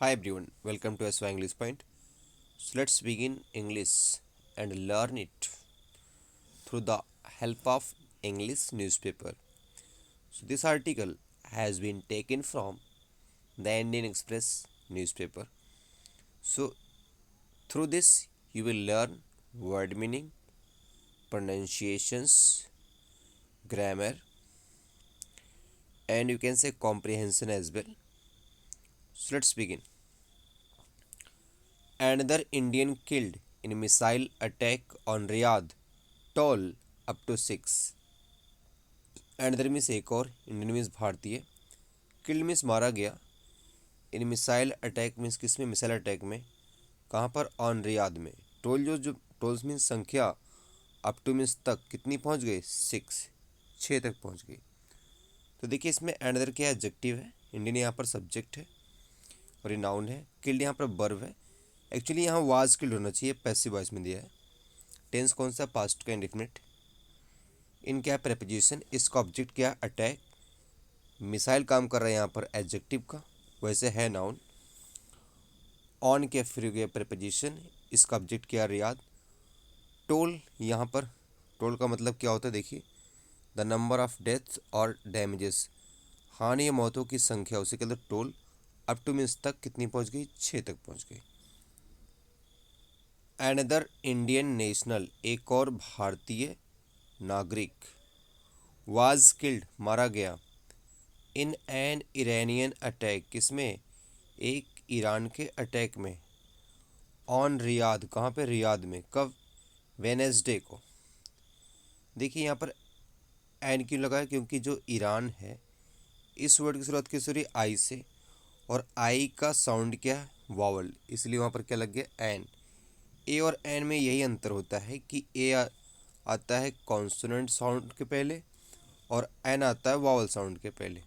Hi everyone, welcome to SY English Point. So let's begin English and learn it through the help of English newspaper. So this article has been taken from the Indian Express newspaper. So through this you will learn word meaning, pronunciations, grammar, and you can say comprehension as well. So let's begin. Another Indian killed in missile attack on Riyadh, toll up to 6. एंडर means एक और Indian means भारतीय, killed means मारा गया, इन missile attack means किस में, missile attack में, कहाँ पर, ऑन रियाद में। टोल जो टोल्स मीन्स संख्या, अप टू मीन्स तक, कितनी पहुँच गई, 6, 6 तक पहुँच गई। तो देखिए इसमें एंडर क्या एडजेक्टिव है, इंडियन यहाँ पर सब्जेक्ट है और ये नाउन है, किल्ड यहाँ पर वर्ब है। एक्चुअली यहाँ वाज किल्ड होना चाहिए, पैसिव वॉइस में दिया है। टेंस कौन सा, पास्ट का इंडिफिनिट। इन क्या प्रेपोजिशन, इसका ऑब्जेक्ट क्या, अटैक। मिसाइल काम कर रहा है यहाँ पर एडजेक्टिव का, वैसे है नाउन। ऑन के फिर गया प्रेपोजिशन, इसका ऑब्जेक्ट क्या, रियाद। टोल यहाँ पर, टोल का मतलब क्या होता है देखिए, द नंबर ऑफ डेथ्स और डैमेजेस, हानि या मौतों की संख्या, उसी के अंदर टोल। अप टू मीन्स तक, कितनी पहुँच गई, 6 तक पहुँच गई। अनदर इंडियन नेशनल, एक और भारतीय नागरिक, वाज किल्ड, मारा गया, इन एन ईरानियन अटैक, किसमें, एक ईरान के अटैक में, ऑन रियाद, कहाँ पे, रियाद में, कब, वेनेसडे को। देखिए यहाँ पर एन क्यों लगा है, क्योंकि जो ईरान है, इस वर्ड की शुरुआत किस हो रही है, आई से, और आई का साउंड क्या है, वावल, इसलिए वहाँ पर क्या लग गया, एन। ए और एन में यही अंतर होता है कि ए आता है कॉन्सोनेंट साउंड के पहले और एन आता है वावल साउंड के पहले।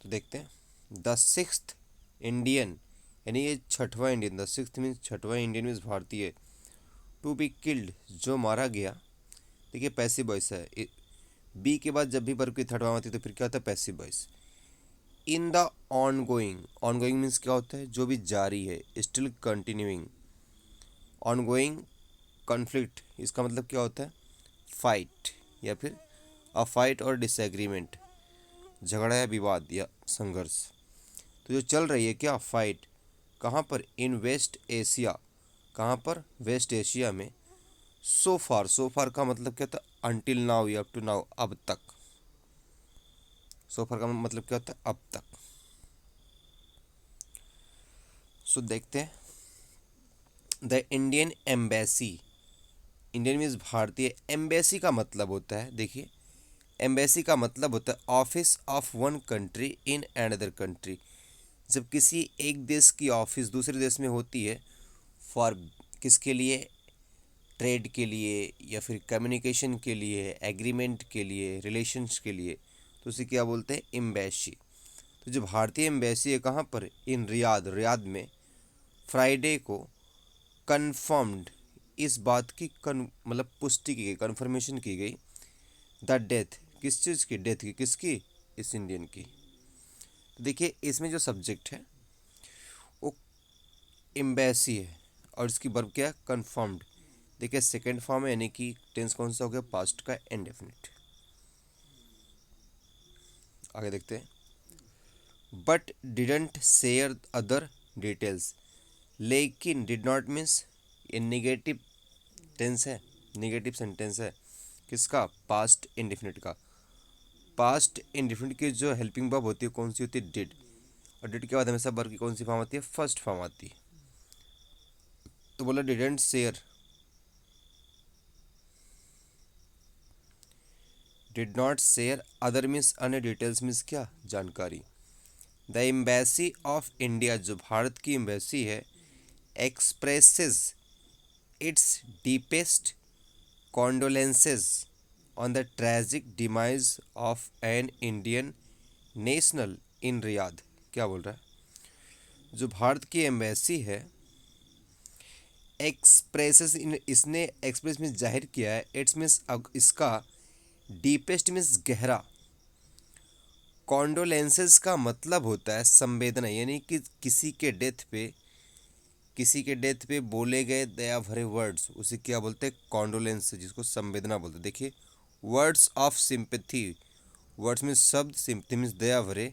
तो देखते हैं, द सिक्स्थ इंडियन, यानी ये छठवां इंडियन, द सिक्स्थ मीन्स छठवां इंडियन मीन्स भारतीय, टू बी किल्ड, जो मारा गया। देखिए पैसिव वॉइस है, बी के बाद जब भी वर्ब की थर्ड फॉर्म आती है तो फिर क्या होता है, passive voice. In the on going, on going means क्या होता है, जो भी जारी है, still continuing. On going conflict, इसका मतलब क्या होता है, फाइट, या फिर अ फाइट और डिसएग्रीमेंट, झगड़ा या विवाद या संघर्ष। तो जो चल रही है क्या, फाइट, कहाँ पर, इन वेस्ट एशिया, कहाँ पर, वेस्ट एशिया में। सो फार, सो फार का मतलब क्या होता है, अनटिल नाउ या अप टू नाउ, अब तक। सो फार का मतलब क्या होता है, अब तक। सो देखते हैं, the Indian embassy, Indian means भारतीय, एम्बेसी का मतलब होता है, देखिए एम्बेसी का मतलब होता है office of one country in another country. जब किसी एक देश की ऑफिस दूसरे देश में होती है, फॉर, किसके लिए, ट्रेड के लिए, या फिर कम्युनिकेशन के लिए, एग्रीमेंट के लिए, रिलेशंस के लिए, तो उसे क्या बोलते हैं, एम्बेसी। तो जो भारतीय एम्बेसी है कहाँ पर, इन रियाद, रियाद में, फ्राइडे को, कन्फर्म्ड, इस बात की मतलब पुष्टि की गई, कन्फर्मेशन की गई, द डेथ, किस चीज़ की, डेथ की, किसकी, इस इंडियन की। तो देखिए इसमें जो सब्जेक्ट है वो एम्बेसी है और इसकी वर्ब क्या है, कन्फर्म्ड। देखिए सेकेंड फॉर्म है, यानी कि टेंस कौन सा हो गया, पास्ट का इंडेफिनिट। आगे देखते हैं, but didn't share other details, लेकिन डिड नॉट मीन्स, ये निगेटिव टेंस है, निगेटिव सेंटेंस है, किसका, पास्ट इंडेफिनिट का। पास्ट इंडेफिनिट की जो हेल्पिंग वर्ब होती है कौन सी होती है, डिड, और डिड के बाद हमेशा वर्ब की कौन सी फॉर्म आती है, फर्स्ट फॉर्म आती है। तो बोला didn't share, did not share, other means अन्य, डिटेल्स मीन्स क्या, जानकारी। द एम्बेसी ऑफ इंडिया, जो भारत की एम्बेसी है, expresses it's deepest condolences on the tragic demise of an Indian national in Riyadh. क्या बोल रहा है, जो भारत की एम्बेसी है, एक्सप्रेसेस, इसने एक्सप्रेस मीन्स जाहिर किया है, इट्स मीन्स इसका, डीपेस्ट मीन्स गहरा, कॉन्डोलेंसेस का मतलब होता है संवेदना, यानी कि किसी के डेथ पे बोले गए दया भरे वर्ड्स, उसे क्या बोलते हैं? कॉन्डोलेंस, जिसको संवेदना बोलते हैं। देखिए, वर्ड्स ऑफ सिंपैथी, वर्ड्स में शब्द, सिंपैथी मीन्स दया भरे,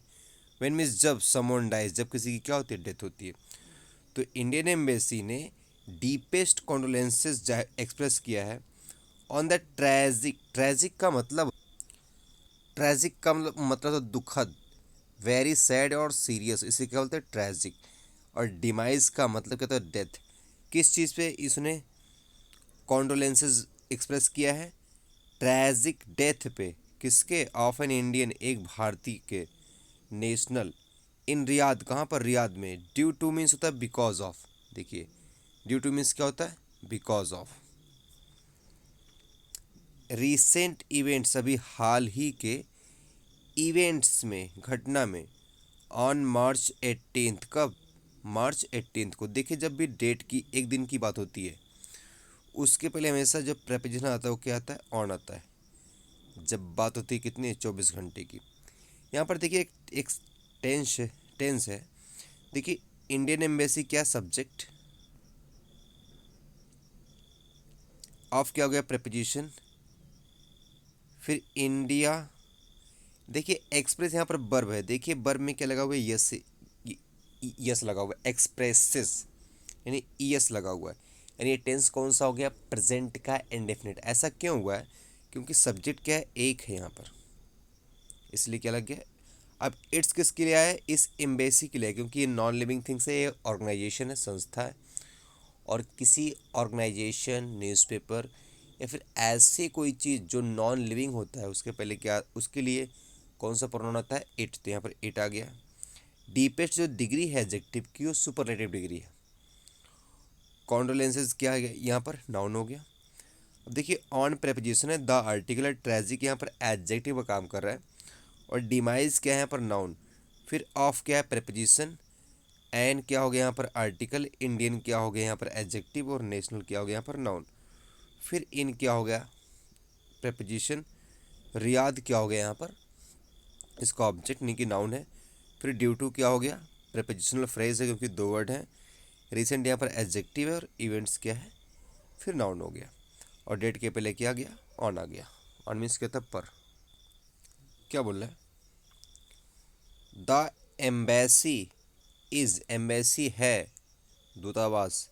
व्हेन मीन्स जब, समवन डाइज जब किसी की क्या होती है? डेथ होती है। तो इंडियन एम्बेसी ने डीपेस्ट कॉन्डोलेंसेस एक्सप्रेस किया है ऑन द ट्रेजिक, ट्रेजिक का मतलब तो दुखद, वेरी सैड और सीरियस, इसे क्या बोलते हैं? ट्रेजिक। और डिमाइज का मतलब क्या होता है? डेथ। किस चीज़ पे इसने कॉन्डोलेंसेस एक्सप्रेस किया है? ट्रेजिक डेथ पे। किसके? ऑफ एन इंडियन, एक भारतीय के, नेशनल, इन रियाद, कहाँ पर? रियाद में। ड्यू टू मीन्स होता है बिकॉज ऑफ। देखिए, ड्यू टू मीन्स क्या होता है? Because of. रिसेंट इवेंट्स, अभी हाल ही के इवेंट्स में, घटना में, ऑन मार्च 18, कब? मार्च 18 को। देखिए, जब भी डेट की, एक दिन की बात होती है, उसके पहले हमेशा जब प्रेपोजिशन आता है वो क्या आता है? ऑन आता है। जब बात होती है कितनी? 24 घंटे की। यहाँ पर देखिए एक टेंस टेंस है। देखिए, इंडियन एम्बेसी क्या? सब्जेक्ट ऑफ क्या हो गया? प्रेपोजिशन। फिर इंडिया, देखिए एक्सप्रेस यहाँ पर वर्ब है। देखिए वर्ब में क्या लगा हुआ है? यस, यस लगा हुआ है। एक्सप्रेसेस यानी यस लगा हुआ है। यानी ये टेंस कौन सा हो गया? प्रेजेंट का इंडेफिनिट। ऐसा क्यों हुआ है? क्योंकि सब्जेक्ट क्या है? एक है यहाँ पर, इसलिए क्या लग गया? अब इट्स किसके लिए आया है? इस एम्बेसी के लिए है, क्योंकि ये नॉन लिविंग थिंग्स है, ये ऑर्गेनाइजेशन है, संस्था है। और किसी ऑर्गेनाइजेशन, न्यूज़पेपर या फिर ऐसे कोई चीज़ जो नॉन लिविंग होता है, उसके पहले क्या, उसके लिए कौन सा प्रोनाउन आता है? इट। तो यहाँ पर इट आ गया। डीपेस्ट जो डिग्री है एडजेक्टिव की, वो सुपरलेटिव डिग्री है। कॉन्डोलेंसेस क्या है? यहाँ पर नाउन हो गया। अब देखिए, ऑन प्रेपोजिशन है, द आर्टिकल है, ट्रेजिक यहाँ पर एडजेक्टिव का काम कर रहा है। और डिमाइज क्या है यहाँ पर? नाउन। फिर ऑफ क्या है? प्रेपोजिशन। एन क्या हो गया यहाँ पर? आर्टिकल। इंडियन क्या हो गया यहाँ पर? एडजेक्टिव। और नेशनल क्या हो गया यहाँ पर? नाउन। फिर इन क्या हो गया? प्रेपोजिशन। रियाद क्या हो गया यहाँ पर? इसका ऑब्जेक्ट नहीं कि नाउन है। फिर ड्यू टू क्या हो गया? प्रेपोजिशनल फ्रेज है, क्योंकि दो वर्ड हैं। रिसेंट यहाँ पर एडजेक्टिव है। और इवेंट्स क्या है? फिर नाउन हो गया। और डेट के पहले क्या आ गया? ऑन आ गया। ऑन मीन्स क्या था? पर। क्या बोल रहा है? द एम्बेसी इज, एम्बेसी है, दूतावास,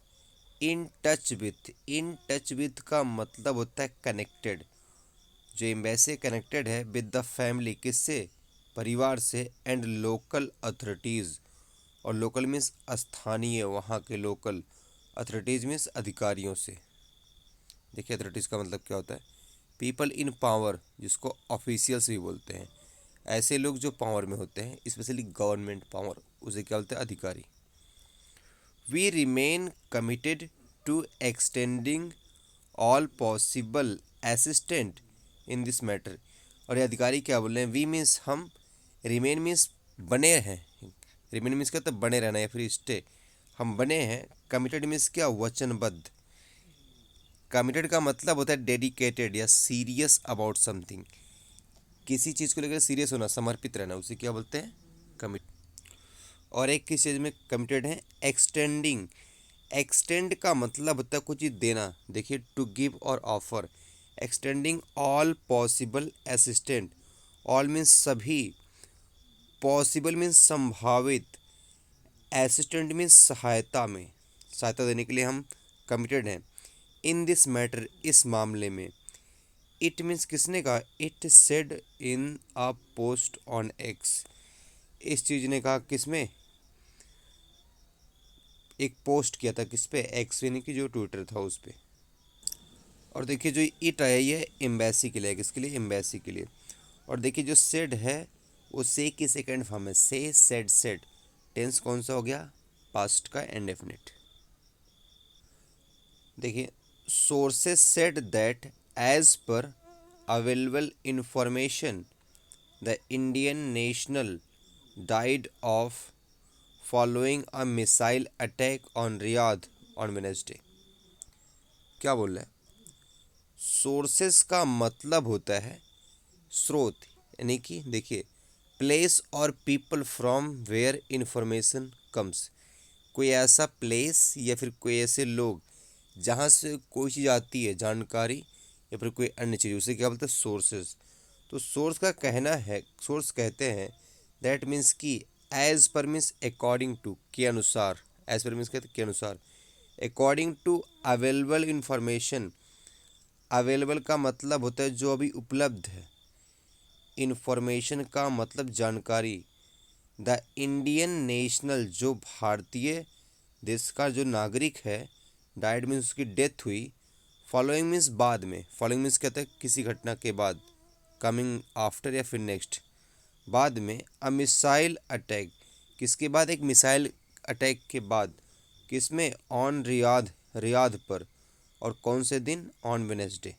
इन टच विथ का मतलब होता है कनेक्टेड। जो एम्बेसी कनेक्टेड है विद द फैमिली, किससे? परिवार से। एंड लोकल अथॉरिटीज़, और लोकल मीन्स स्थानीय, वहाँ के लोकल। अथॉरिटीज़ मीन्स अधिकारियों से। देखिए, अथॉरिटीज़ का मतलब क्या होता है? पीपल इन पावर, जिसको ऑफिशियल्स भी बोलते हैं। ऐसे लोग जो पावर में होते हैं, स्पेशली गवर्नमेंट पावर, उसे क्या बोलते हैं? अधिकारी। We remain committed to extending all possible assistant in this matter. और ये अधिकारी क्या बोल रहे हैं? वी मीन्स हम, रिमेन मीन्स बने हैं। रिमेन मीन्स क्या होता है? बने रहना या फिर स्टे। हम बने हैं। कमिटेड मीन्स क्या? वचनबद्ध। कमिटेड का मतलब होता है डेडिकेटेड या सीरियस अबाउट समथिंग। किसी चीज़ को लेकर सीरियस होना, समर्पित रहना, उसे क्या बोलते हैं? कमिट। और एक किस चीज़ में कमिटेड है? एक्सटेंडिंग। एक्सटेंड का मतलब होता है कुछ चीज़ देना। देखिए, टू गिव और offer. Extending all possible assistant. All means सभी, पॉसिबल मीन्स संभावित, असिस्टेंट मीन्स सहायता में, सहायता देने के लिए हम कमिटेड हैं। इन दिस मैटर, इस मामले में। इट मीन्स किसने कहा? It said in a post on x. इस चीज़ ने कहा किसमें? एक पोस्ट किया था किस पे? एक्स, यानी कि जो ट्विटर था उस पे। और देखिए, जो इट आया ये एम्बेसी के लिए, किसके लिए? एम्बेसी के लिए। और देखिए, जो सेड है वो से की सेकेंड फॉर्म है। से, सेड, सेड। टेंस कौन सा हो गया? पास्ट का इंडेफिनिट। देखिए, sources said that as per available information the Indian national died of following a missile attack on Riyadh on Wednesday. क्या बोल रहे हैं? सोर्सेस का मतलब होता है स्रोत, यानी कि देखिए, प्लेस और people from where information comes, कोई ऐसा प्लेस या फिर कोई ऐसे लोग जहाँ से कोई चीज़ आती है, जानकारी या फिर कोई अन्य चीज़, उसे क्या बोलते हैं, सोर्सेज। तो सोर्स का कहना है, सोर्स कहते हैं दैट मीन्स कि as per means according to, के अनुसार, एज पर मीन्स कहते हैं के अनुसार, according to available information. Available का मतलब होता है जो अभी उपलब्ध है, इंफॉर्मेशन का मतलब जानकारी। द इंडियन नेशनल, जो भारतीय देश का जो नागरिक है, डाइड मीन्स उसकी डेथ हुई, फॉलोइंग मीन्स बाद में, फॉलोइंग मीन्स कहते हैं किसी घटना के बाद, कमिंग आफ्टर या फिर नेक्स्ट, बाद में, अ मिसाइल अटैक, किसके बाद, एक मिसाइल अटैक के बाद, किसमें, ऑन रियाद, रियाद पर, और कौन से दिन, ऑन वेनेसडे।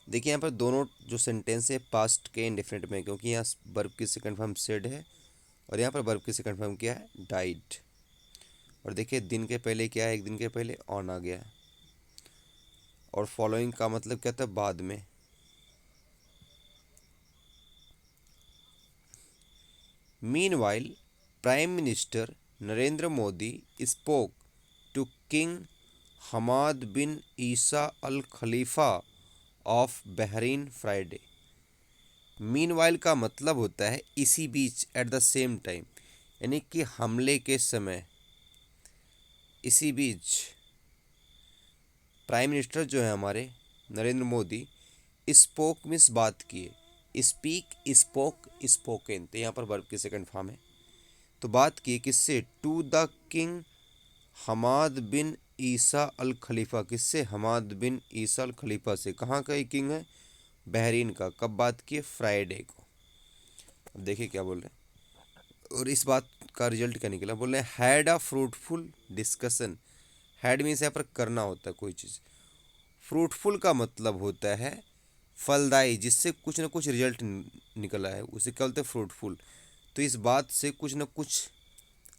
देखिए यहाँ पर दोनों जो सेंटेंस है पास्ट के इंडेफिनिट में, क्योंकि यहाँ वर्ब की सेकंड फॉर्म सेड है और यहाँ पर वर्ब की सेकंड फॉर्म क्या है, डाइड। और देखिए दिन के पहले क्या है, एक दिन के पहले ऑन आ गया है, और फॉलोइंग का मतलब क्या था, बाद में। Meanwhile prime minister Narendra Modi spoke to king Hamad bin Isa Al Khalifa of Bahrain Friday. Meanwhile का मतलब होता है इसी बीच, एट द सेम टाइम, यानी कि हमले के समय, इसी बीच प्राइम मिनिस्टर जो है हमारे नरेंद्र मोदी, स्पोक मीन्स बात किए, स्पीक, स्पोक, स्पोकन, तो यहाँ पर वर्ब की सेकंड फॉर्म है। तो बात की किससे, to the king Hamad bin Isa Al खलीफा, किससे, हमाद बिन ईसा अल खलीफा से। कहाँ का ये किंग है, बहरीन का। कब बात की, फ्राइडे को। अब देखिए क्या बोल रहे हैं, और इस बात का रिजल्ट क्या निकला, बोल रहे हैं had a fruitful discussion. Had means यहाँ पर करना होता है कोई चीज़, फ्रूटफुल का मतलब होता है फलदायी, जिससे कुछ ना कुछ रिजल्ट निकला है, उसे क्या बोलते हैं, फ्रूटफुल। तो इस बात से कुछ ना कुछ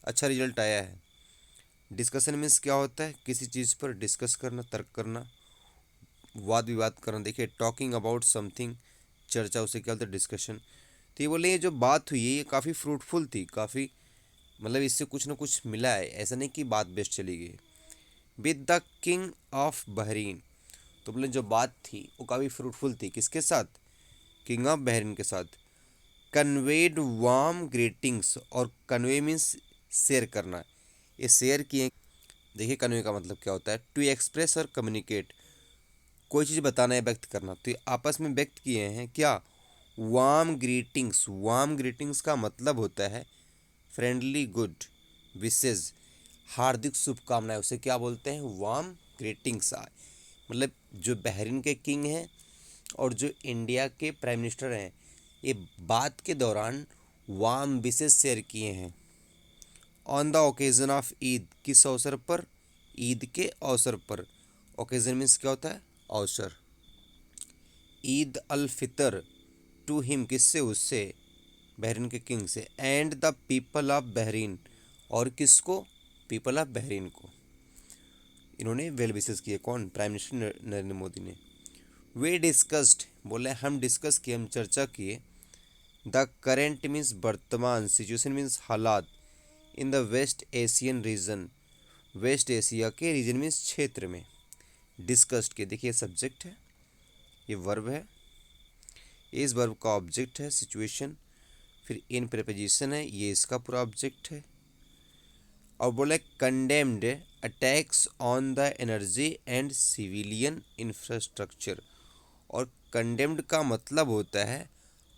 अच्छा रिजल्ट आया है। डिस्कशन मीन्स क्या होता है, किसी चीज़ पर डिस्कस करना, तर्क करना, वाद विवाद करना। देखिए टॉकिंग अबाउट समथिंग, चर्चा, उसे क्या बोलते हैं, डिस्कशन। तो ये बोले ये जो बात हुई है ये काफ़ी फ्रूटफुल थी, काफ़ी मतलब इससे कुछ ना कुछ मिला है, ऐसा नहीं कि बात बेस्ट चली गई। With the king of Bahrain, तो बोले जो बात थी वो काफ़ी फ्रूटफुल थी, किसके साथ, किंग ऑफ बहरीन के साथ। कन्वेड वार्म ग्रीटिंग्स, और कन्वे मीन्स शेयर करना, ये शेयर किए। देखिए कन्वे का मतलब क्या होता है, टू एक्सप्रेस और कम्युनिकेट, कोई चीज़ बताना है, व्यक्त करना। तो ये आपस में व्यक्त किए हैं क्या, वार्म ग्रीटिंग्स। वार्म ग्रीटिंग्स का मतलब होता है फ्रेंडली गुड विशेज, हार्दिक शुभकामनाएं, उसे क्या बोलते हैं, वार्म ग्रीटिंग्स। मतलब जो बहरीन के किंग हैं और जो इंडिया के प्राइम मिनिस्टर हैं, ये बात के दौरान वार्म विशेज शेयर किए हैं। On the occasion of Eid, किस अवसर पर, ईद के अवसर पर। ओकेजन मीन्स क्या होता है, अवसर। ईद अल फितर, टू हिम, किससे, उससे, बहरीन के किंग से। And the people of Bahrain, और किसको, पीपल ऑफ बहरीन को। इन्होंने वेल विशेस किए, कौन, प्राइम मिनिस्टर नरेंद्र मोदी ने। वे डिस्कस्ड, बोले हम डिस्कस किए, हम चर्चा किए, द करेंट मीन्स वर्तमान, सिचुएशन मीन्स हालात, in the West Asian region, West Asia के रीजन मीन्स क्षेत्र में। डिस्कस्ड के, देखिए सब्जेक्ट है, ये वर्ब है, इस वर्ब का ऑब्जेक्ट है सिचुएशन, फिर इन प्रेपोजिशन है, ये इसका पूरा ऑब्जेक्ट है। और बोले condemned attacks on the energy and civilian infrastructure. और कंडेम्ड का मतलब होता है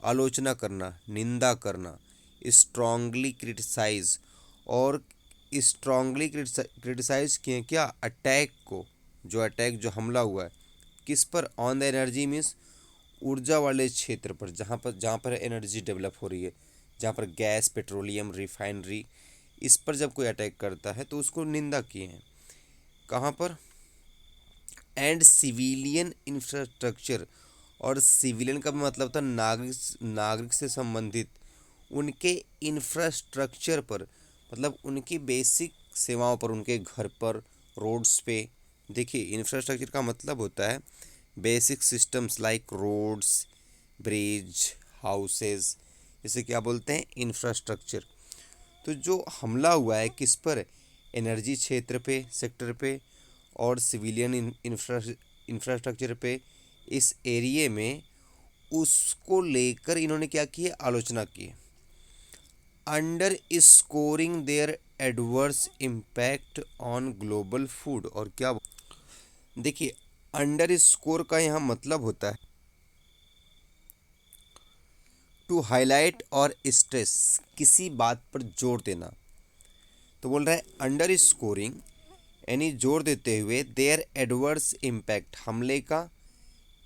आलोचना करना, निंदा करना, स्ट्रांगली क्रिटिसाइज। और स्ट्रांगली क्रिटिसाइज किए क्या, अटैक को, जो अटैक, जो हमला हुआ है, किस पर, ऑन द एनर्जी मीन्स ऊर्जा वाले क्षेत्र पर, जहाँ पर एनर्जी डेवलप हो रही है, जहाँ पर गैस, पेट्रोलियम, रिफाइनरी, इस पर जब कोई अटैक करता है तो उसको निंदा किए हैं। कहाँ पर, एंड सिविलियन इंफ्रास्ट्रक्चर। और सिविलियन का मतलब था नागरिक, नागरिक से संबंधित, उनके इंफ्रास्ट्रक्चर पर, मतलब उनकी बेसिक सेवाओं पर, उनके घर पर, रोड्स पे। देखिए इंफ्रास्ट्रक्चर का मतलब होता है basic systems like roads, bridge, houses, इसे क्या बोलते हैं, इंफ्रास्ट्रक्चर। तो जो हमला हुआ है किस पर, एनर्जी क्षेत्र पे, सेक्टर पे और सिविलियन इंफ्रास्ट्रक्चर पे, इस एरिए में, उसको लेकर इन्होंने क्या की है, आलोचना की है। Under scoring there adverse impact on global food, और क्या, देखिए अंडर स्कोर का यहाँ मतलब होता है टू हाईलाइट और स्ट्रेस, किसी बात पर जोर देना। तो बोल रहा है अंडर स्कोरिंग यानी जोर देते हुए देयर एडवर्स इम्पैक्ट, हमले का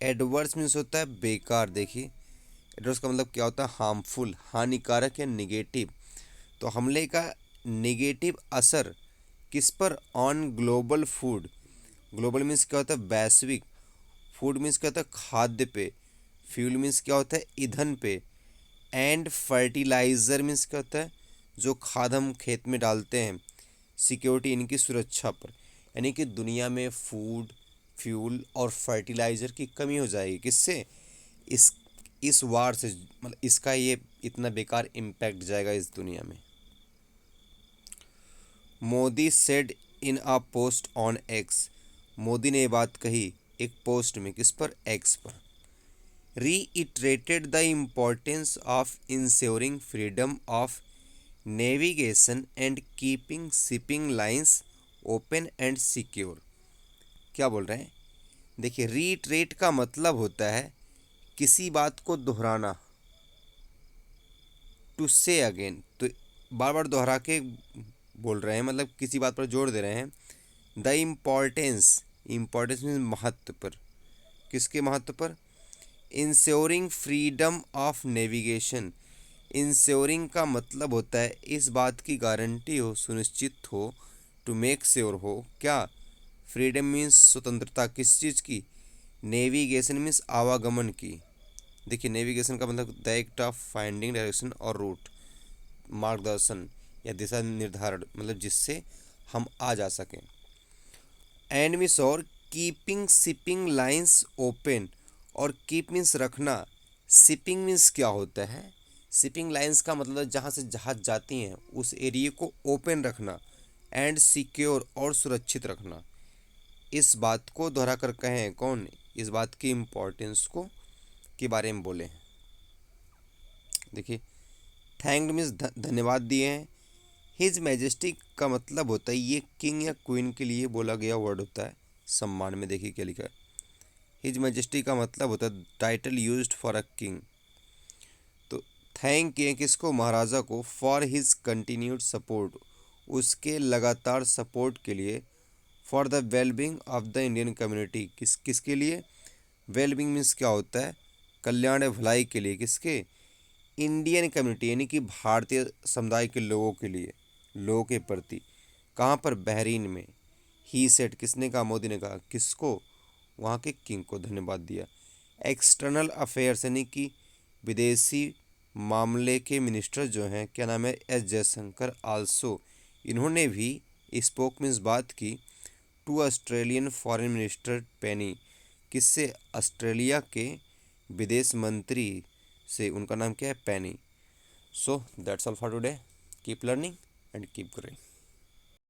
एडवर्स मीन्स होता है बेकार। देखिए एडवर्स का मतलब क्या होता है, हार्मफुल, हानिकारक या निगेटिव। तो हमले का निगेटिव असर किस पर, on global food. Global means क्या होता है, वैश्विक। फूड मीन्स क्या होता है, खाद्य पे। फ्यूल मीन्स क्या होता है, ईंधन पे। एंड फर्टिलाइज़र मीन्स क्या होता है, जो खाद हम खेत में डालते हैं। सिक्योरिटी, इनकी सुरक्षा पर, यानी कि दुनिया में फूड, फ्यूल और फर्टिलाइज़र की कमी हो जाएगी, किससे, इस इस वार से, मतलब इसका ये इतना बेकार इम्पैक्ट जाएगा इस दुनिया में। Modi said in a post on x, Modi ने ये बात कही एक पोस्ट में, किस पर, एक्स पर। reiterated the importance of ensuring freedom of navigation and keeping shipping lines open and secure। क्या बोल रहे हैं, देखिए reiterate का मतलब होता है किसी बात को दोहराना, टू से अगेन, तो बार बार दोहरा के बोल रहे हैं, मतलब किसी बात पर जोर दे रहे हैं। द इम्पॉर्टेंस, इम्पॉर्टेंस मीन्स महत्व पर, किसके महत्व पर, ensuring freedom of navigation. Ensuring का मतलब होता है इस बात की गारंटी हो, सुनिश्चित हो, टू मेक श्योर हो, क्या, फ्रीडम मीन्स स्वतंत्रता, किस चीज़ की, नेविगेशन मीन्स आवागमन की। देखिए नेविगेशन का मतलब the act of finding direction और रूट, मार्गदर्शन या दिशा निर्धारण, मतलब जिससे हम आ जा सकें। एंड मीन्स और कीपिंग शिपिंग लाइंस ओपन, और कीप मीन्स रखना, शिपिंग मीन्स क्या होता है, शिपिंग लाइंस का मतलब जहाँ से जहाज जाती हैं उस एरिए को ओपन रखना। एंड सिक्योर, और सुरक्षित रखना। इस बात को दोहरा कर कहें कौन, इस बात की इम्पोर्टेंस को के बारे में बोले हैं। देखिए थैंक्ड मीन्स धन्यवाद दिए हैं। हिज मैजेस्टिक का मतलब होता है, ये किंग या क्वीन के लिए बोला गया वर्ड होता है सम्मान में। देखिए क्या लिखा है, हिज मैजेस्टी का मतलब होता है title used for a king. तो थैंक किए किसको, महाराजा को, फॉर हिज कंटिन्यूड सपोर्ट, उसके लगातार सपोर्ट के लिए। For the wellbeing of the Indian community, किसके लिए, वेलबींग मीन्स क्या होता है, कल्याण भलाई के लिए, किसके, इंडियन कम्युनिटी यानी कि भारतीय समुदाय के लोगों के लिए, लोगों के प्रति। कहाँ पर, बहरीन में। ही सेट, किसने कहा, मोदी ने कहा, किसको, वहाँ के किंग को धन्यवाद दिया। एक्सटर्नल अफेयर्स यानी कि विदेशी मामले के मिनिस्टर जो हैं, क्या नाम है, एस जयशंकर, आल्सो, इन्होंने भी स्पोक मीन्स बात की, टू ऑस्ट्रेलियन फॉरेन मिनिस्टर पेनी, किससे, ऑस्ट्रेलिया के विदेश मंत्री से, उनका नाम क्या है, Penny. So that's all for today, keep learning and keep growing.